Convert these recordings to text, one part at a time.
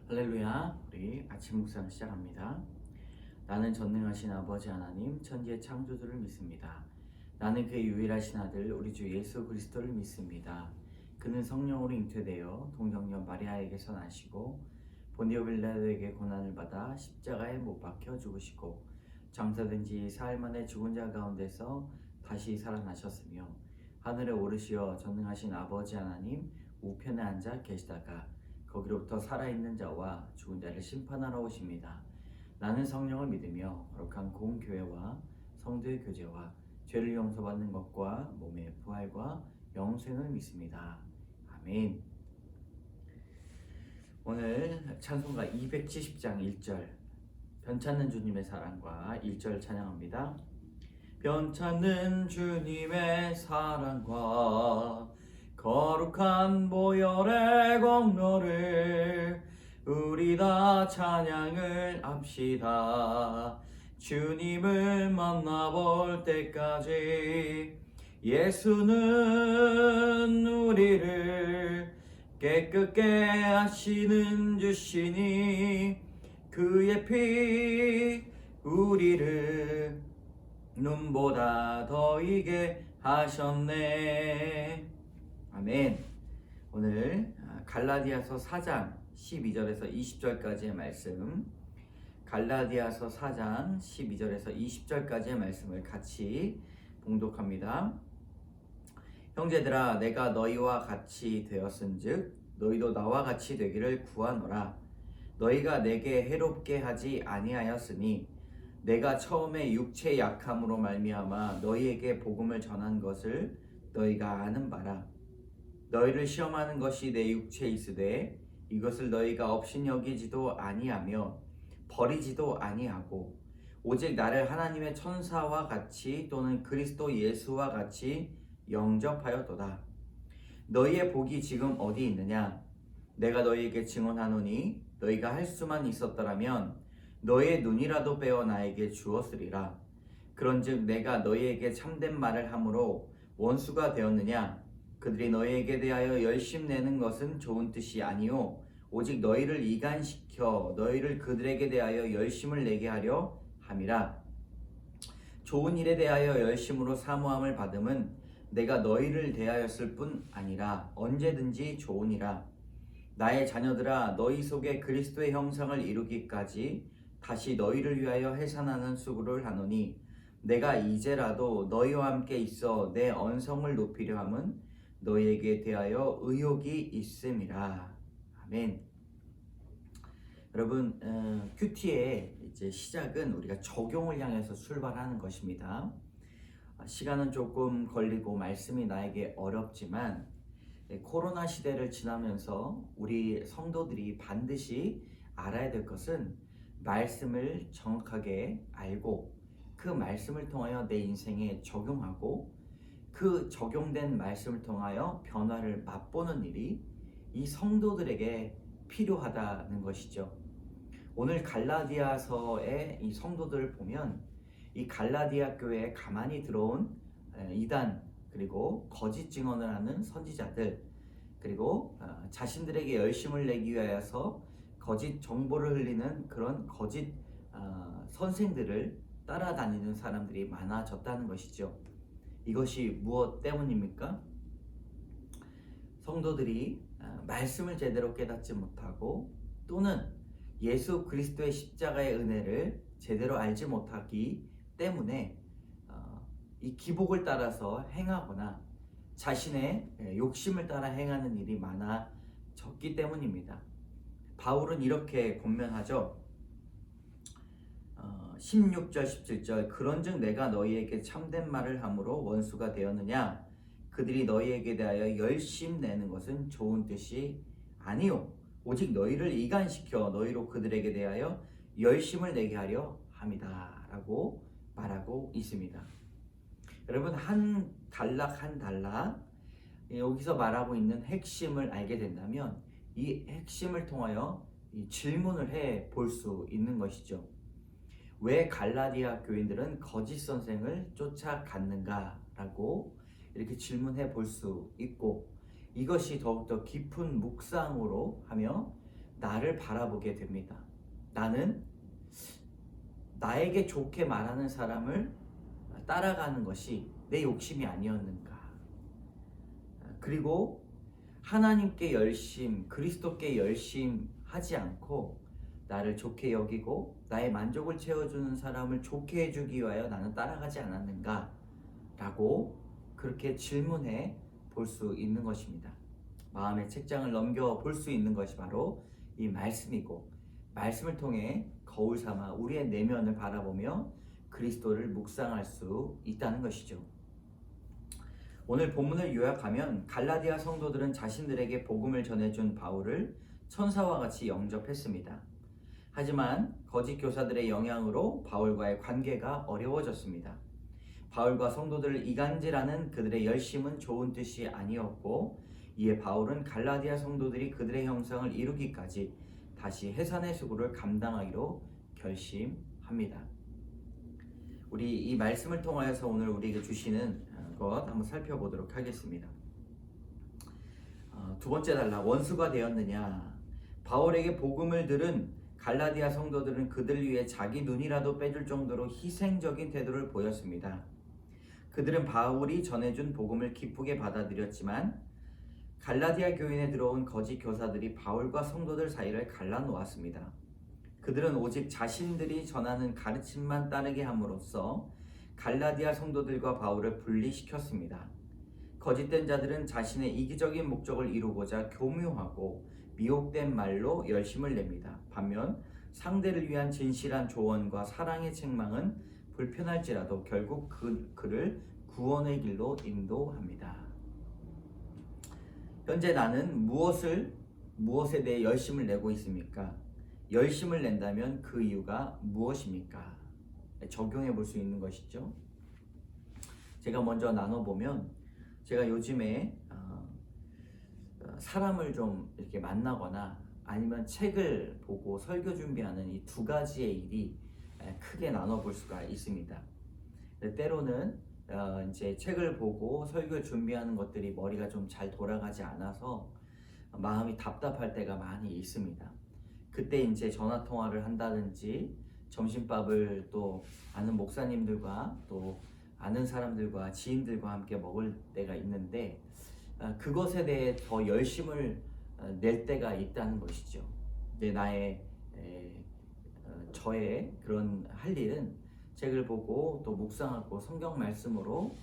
할렐루야. 우리 아침 묵상 시작합니다. 나는 전능하신 아버지 하나님 천지의 창조주를 믿습니다. 나는 그의 유일하신 아들 우리 주 예수 그리스도를 믿습니다. 그는 성령으로 잉태되어 동정녀 마리아에게서 나시고 본디오 빌라도에게 고난을 받아 십자가에 못 박혀 죽으시고 장사된 지 사흘 만에 죽은 자 가운데서 다시 살아나셨으며 하늘에 오르시어 전능하신 아버지 하나님 우편에 앉아 계시다가 거기로부터 살아있는 자와 죽은 자를 심판하러 오십니다. 나는 성령을 믿으며 거룩한 공교회와 성도의 교제와 죄를 용서받는 것과 몸의 부활과 영생을 믿습니다. 아멘. 오늘 찬송가 270장 1절 변찮는 주님의 사랑과 1절 찬양합니다. 변찮는 주님의 사랑과 거룩한 보혈의 공로를 우리 다 찬양을 합시다. 주님을 만나볼 때까지 예수는 우리를 깨끗게 하시는 주시니 그의 피 우리를 눈보다 더 이게 하셨네. 아멘. 오늘 갈라디아서 4장 12절에서 20절까지의 말씀, 갈라디아서 4장 12절에서 20절까지의 말씀을 같이 봉독합니다. 형제들아, 내가 너희와 같이 되었은즉 너희도 나와 같이 되기를 구하노라. 너희가 내게 해롭게 하지 아니하였으니 내가 처음에 육체 약함으로 말미암아 너희에게 복음을 전한 것을 너희가 아는 바라. 너희를 시험하는 것이 내 육체에 있으되 이것을 너희가 업신여기지도 아니하며 버리지도 아니하고 오직 나를 하나님의 천사와 같이 또는 그리스도 예수와 같이 영접하였도다. 너희의 복이 지금 어디 있느냐? 내가 너희에게 증언하노니 너희가 할 수만 있었더라면 너희의 눈이라도 빼어 나에게 주었으리라. 그런즉 내가 너희에게 참된 말을 함으로 원수가 되었느냐? 그들이 너희에게 대하여 열심내는 것은 좋은 뜻이 아니요 오직 너희를 이간시켜 너희를 그들에게 대하여 열심을 내게 하려 함이라. 좋은 일에 대하여 열심으로 사모함을 받음은 내가 너희를 대하였을 뿐 아니라 언제든지 좋으니라. 나의 자녀들아, 너희 속에 그리스도의 형상을 이루기까지 다시 너희를 위하여 해산하는 수고를 하노니 내가 이제라도 너희와 함께 있어 내 언성을 높이려 함은 너희에게 대하여 의욕이 있음이라. 아멘. 여러분, 큐티의 이제 시작은 우리가 적용을 향해서 출발하는 것입니다. 시간은 조금 걸리고 말씀이 나에게 어렵지만 코로나 시대를 지나면서 우리 성도들이 반드시 알아야 될 것은 말씀을 정확하게 알고 그 말씀을 통하여 내 인생에 적용하고 그 적용된 말씀을 통하여 변화를 맛보는 일이 이 성도들에게 필요하다는 것이죠. 오늘 갈라디아서의 이 성도들을 보면 이 갈라디아 교회에 가만히 들어온 이단 그리고 거짓 증언을 하는 선지자들 그리고 자신들에게 열심을 내기 위하여서 거짓 정보를 흘리는 그런 거짓 선생들을 따라다니는 사람들이 많아졌다는 것이죠. 이것이 무엇 때문입니까? 성도들이 말씀을 제대로 깨닫지 못하고 또는 예수 그리스도의 십자가의 은혜를 제대로 알지 못하기 때문에 이 기복을 따라서 행하거나 자신의 욕심을 따라 행하는 일이 많아졌기 때문입니다. 바울은 이렇게 권면하죠. 16절 17절 그런즉 내가 너희에게 참된 말을 함으로 원수가 되었느냐? 그들이 너희에게 대하여 열심 내는 것은 좋은 뜻이 아니요 오직 너희를 이간시켜 너희로 그들에게 대하여 열심을 내게 하려 함이다 라고 말하고 있습니다. 여러분, 한 단락 한 단락 여기서 말하고 있는 핵심을 알게 된다면 이 핵심을 통하여 이 질문을 해 볼 수 있는 것이죠. 왜 갈라디아 교인들은 거짓 선생을 쫓아갔는가 라고 이렇게 질문해 볼 수 있고 이것이 더욱더 깊은 묵상으로 하며 나를 바라보게 됩니다. 나는 나에게 좋게 말하는 사람을 따라가는 것이 내 욕심이 아니었는가. 그리고 하나님께 열심, 그리스도께 열심하지 않고 나를 좋게 여기고 나의 만족을 채워주는 사람을 좋게 해주기 위하여 나는 따라가지 않았는가? 라고 그렇게 질문해 볼 수 있는 것입니다. 마음의 책장을 넘겨 볼 수 있는 것이 바로 이 말씀이고, 말씀을 통해 거울 삼아 우리의 내면을 바라보며 그리스도를 묵상할 수 있다는 것이죠. 오늘 본문을 요약하면 갈라디아 성도들은 자신들에게 복음을 전해준 바울을 천사와 같이 영접했습니다. 하지만 거짓 교사들의 영향으로 바울과의 관계가 어려워졌습니다. 바울과 성도들을 이간질하는 그들의 열심은 좋은 뜻이 아니었고, 이에 바울은 갈라디아 성도들이 그들의 형상을 이루기까지 다시 해산의 수고를 감당하기로 결심합니다. 우리 이 말씀을 통하여서 오늘 우리에게 주시는 것 한번 살펴보도록 하겠습니다. 두 번째 단락, 원수가 되었느냐. 바울에게 복음을 들은 갈라디아 성도들은 그들 위해 자기 눈이라도 빼줄 정도로 희생적인 태도를 보였습니다. 그들은 바울이 전해준 복음을 기쁘게 받아들였지만 갈라디아 교인에 들어온 거짓 교사들이 바울과 성도들 사이를 갈라놓았습니다. 그들은 오직 자신들이 전하는 가르침만 따르게 함으로써 갈라디아 성도들과 바울을 분리시켰습니다. 거짓된 자들은 자신의 이기적인 목적을 이루고자 교묘하고 미혹된 말로 열심을 냅니다. 반면 상대를 위한 진실한 조언과 사랑의 책망은 불편할지라도 결국 그를 구원의 길로 인도합니다. 현재 나는 무엇에 대해 열심을 내고 있습니까? 열심을 낸다면 그 이유가 무엇입니까? 적용해 볼 수 있는 것이죠. 제가 먼저 나눠보면, 제가 요즘에 사람을 좀 이렇게 만나거나 아니면 책을 보고 설교 준비하는 이 두 가지의 일이 크게 나눠볼 수가 있습니다. 때로는 이제 책을 보고 설교 준비하는 것들이 머리가 좀 잘 돌아가지 않아서 마음이 답답할 때가 많이 있습니다. 그때 이제 전화 통화를 한다든지 점심밥을 또 아는 목사님들과 또 아는 사람들과 지인들과 함께 먹을 때가 있는데, 그것에 대해 더 열심을 낼 때가 있다는 것이죠. 저의 그런 할 일은 책을 보고 또 묵상하고 성경 말씀으로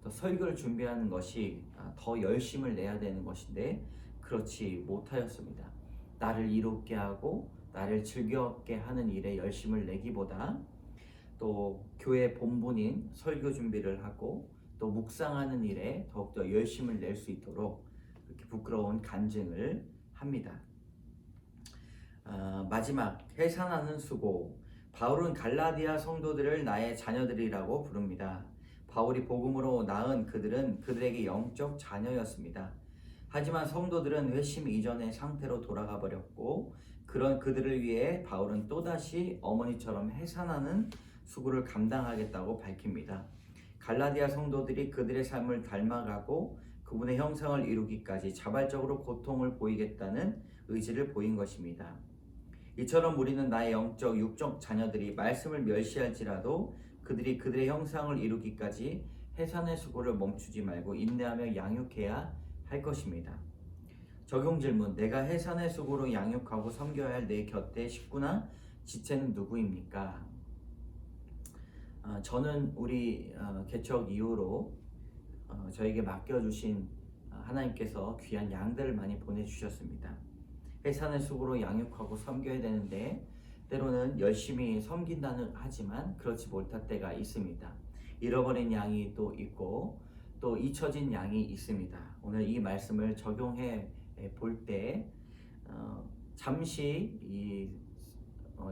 또 설교를 준비하는 것이 더 열심을 내야 되는 것인데 그렇지 못하였습니다. 나를 이롭게 하고 나를 즐겁게 하는 일에 열심을 내기보다 또 교회 본분인 설교 준비를 하고 또 묵상하는 일에 더욱더 열심을 낼 수 있도록 그렇게 부끄러운 간증을 합니다. 마지막, 해산하는 수고. 바울은 갈라디아 성도들을 나의 자녀들이라고 부릅니다. 바울이 복음으로 낳은 그들은 그들에게 영적 자녀였습니다. 하지만 성도들은 회심 이전의 상태로 돌아가 버렸고, 그런 그들을 위해 바울은 또다시 어머니처럼 해산하는 수고를 감당하겠다고 밝힙니다. 갈라디아 성도들이 그들의 삶을 닮아가고 그분의 형상을 이루기까지 자발적으로 고통을 보이겠다는 의지를 보인 것입니다. 이처럼 우리는 나의 영적, 육적 자녀들이 말씀을 멸시할지라도 그들이 그들의 형상을 이루기까지 해산의 수고를 멈추지 말고 인내하며 양육해야 할 것입니다. 적용 질문, 내가 해산의 수고로 양육하고 섬겨야 할 내 곁의 식구나 지체는 누구입니까? 저는 우리 개척 이후로 저에게 맡겨주신 하나님께서 귀한 양들을 많이 보내주셨습니다. 해산의 수고로 양육하고 섬겨야 되는데 때로는 열심히 섬긴다는 하지만 그렇지 못할 때가 있습니다. 잃어버린 양이 또 있고 또 잊혀진 양이 있습니다. 오늘 이 말씀을 적용해 볼 때 잠시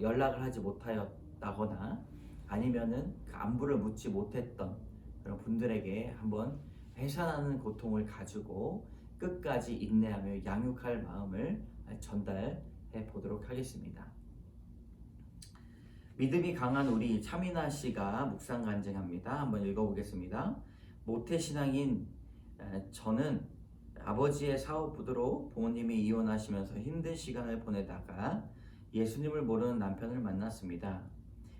연락을 하지 못하였다거나 아니면은 그 안부를 묻지 못했던 그런 분들에게 한번 해산하는 고통을 가지고 끝까지 인내하며 양육할 마음을 전달해 보도록 하겠습니다. 믿음이 강한 우리 차민아 씨가 묵상 간증합니다. 한번 읽어보겠습니다. 모태신앙인 저는 아버지의 사업부도로 부모님이 이혼하시면서 힘든 시간을 보내다가 예수님을 모르는 남편을 만났습니다.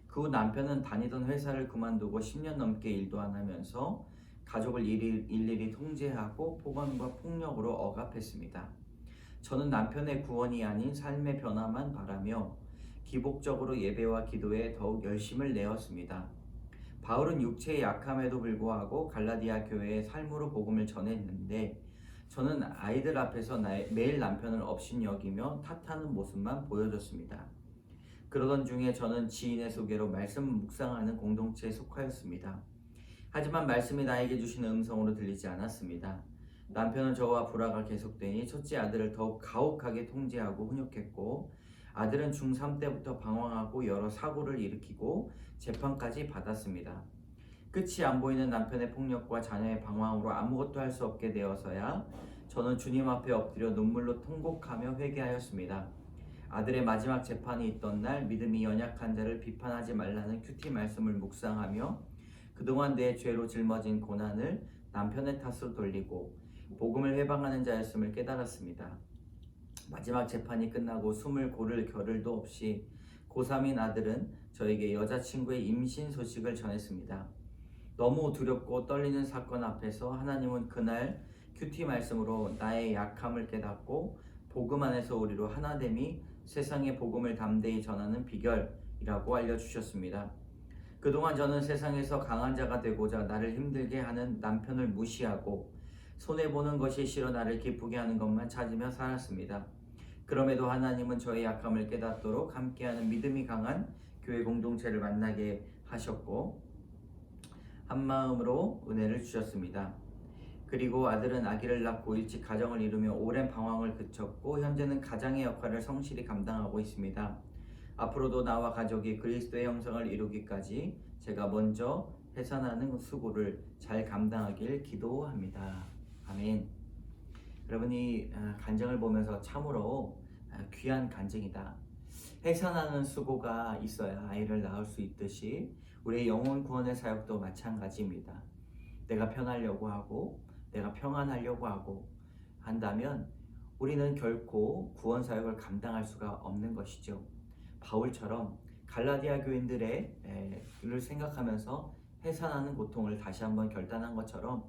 그 후 남편은 다니던 회사를 그만두고 10년 넘게 일도 안 하면서 가족을 일일이 통제하고 폭언과 폭력으로 억압했습니다. 저는 남편의 구원이 아닌 삶의 변화만 바라며 기복적으로 예배와 기도에 더욱 열심을 내었습니다. 바울은 육체의 약함에도 불구하고 갈라디아 교회에 삶으로 복음을 전했는데 저는 아이들 앞에서 매일 남편을 업신여기며 탓하는 모습만 보여줬습니다. 그러던 중에 저는 지인의 소개로 말씀 묵상하는 공동체에 속하였습니다. 하지만 말씀이 나에게 주시는 음성으로 들리지 않았습니다. 남편은 저와 불화가 계속되니 첫째 아들을 더욱 가혹하게 통제하고 훈육했고 아들은 중3 때부터 방황하고 여러 사고를 일으키고 재판까지 받았습니다. 끝이 안 보이는 남편의 폭력과 자녀의 방황으로 아무것도 할 수 없게 되어서야 저는 주님 앞에 엎드려 눈물로 통곡하며 회개하였습니다. 아들의 마지막 재판이 있던 날 믿음이 연약한 자를 비판하지 말라는 큐티 말씀을 묵상하며 그동안 내 죄로 짊어진 고난을 남편의 탓으로 돌리고 복음을 회방하는 자였음을 깨달았습니다. 마지막 재판이 끝나고 숨을 고를 겨를도 없이 고3인 아들은 저에게 여자친구의 임신 소식을 전했습니다. 너무 두렵고 떨리는 사건 앞에서 하나님은 그날 큐티 말씀으로 나의 약함을 깨닫고 복음 안에서 우리로 하나됨이 세상의 복음을 담대히 전하는 비결이라고 알려주셨습니다. 그동안 저는 세상에서 강한 자가 되고자 나를 힘들게 하는 남편을 무시하고 손해보는 것이 싫어 나를 기쁘게 하는 것만 찾으며 살았습니다. 그럼에도 하나님은 저의 약함을 깨닫도록 함께하는 믿음이 강한 교회 공동체를 만나게 하셨고 한마음으로 은혜를 주셨습니다. 그리고 아들은 아기를 낳고 일찍 가정을 이루며 오랜 방황을 그쳤고 현재는 가장의 역할을 성실히 감당하고 있습니다. 앞으로도 나와 가족이 그리스도의 형상을 이루기까지 제가 먼저 해산하는 수고를 잘 감당하길 기도합니다. 아멘. 여러분이 간증을 보면서 참으로 귀한 간증이다. 해산하는 수고가 있어야 아이를 낳을 수 있듯이 우리의 영혼 구원의 사역도 마찬가지입니다. 내가 편하려고 하고 내가 평안하려고 하고 한다면 우리는 결코 구원 사역을 감당할 수가 없는 것이죠. 바울처럼 갈라디아 교인들을 생각하면서 해산하는 고통을 다시 한번 결단한 것처럼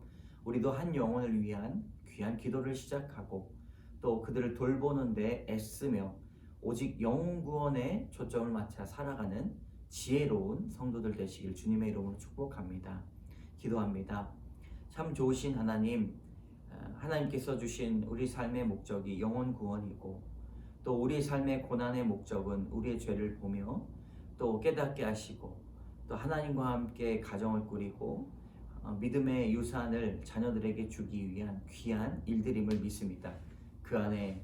우리도 한 영혼을 위한 귀한 기도를 시작하고 또 그들을 돌보는 데 애쓰며 오직 영혼 구원에 초점을 맞춰 살아가는 지혜로운 성도들 되시길 주님의 이름으로 축복합니다. 기도합니다. 참 좋으신 하나님, 하나님께서 주신 우리 삶의 목적이 영혼 구원이고 또 우리 삶의 고난의 목적은 우리의 죄를 보며 또 깨닫게 하시고 또 하나님과 함께 가정을 꾸리고 믿음의 유산을 자녀들에게 주기 위한 귀한 일들임을 믿습니다. 그 안에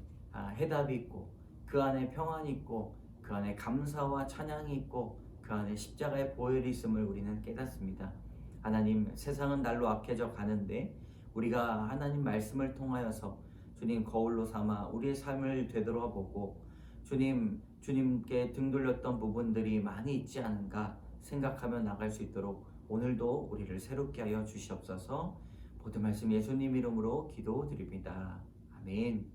해답이 있고 그 안에 평안이 있고 그 안에 감사와 찬양이 있고 그 안에 십자가의 보혈이 있음을 우리는 깨닫습니다. 하나님, 세상은 날로 악해져 가는데 우리가 하나님 말씀을 통하여서 주님 거울로 삼아 우리의 삶을 되돌아보고 주님께 등 돌렸던 부분들이 많이 있지 않은가 생각하며 나갈 수 있도록 오늘도 우리를 새롭게 하여 주시옵소서. 모든 말씀 예수님 이름으로 기도드립니다. 아멘.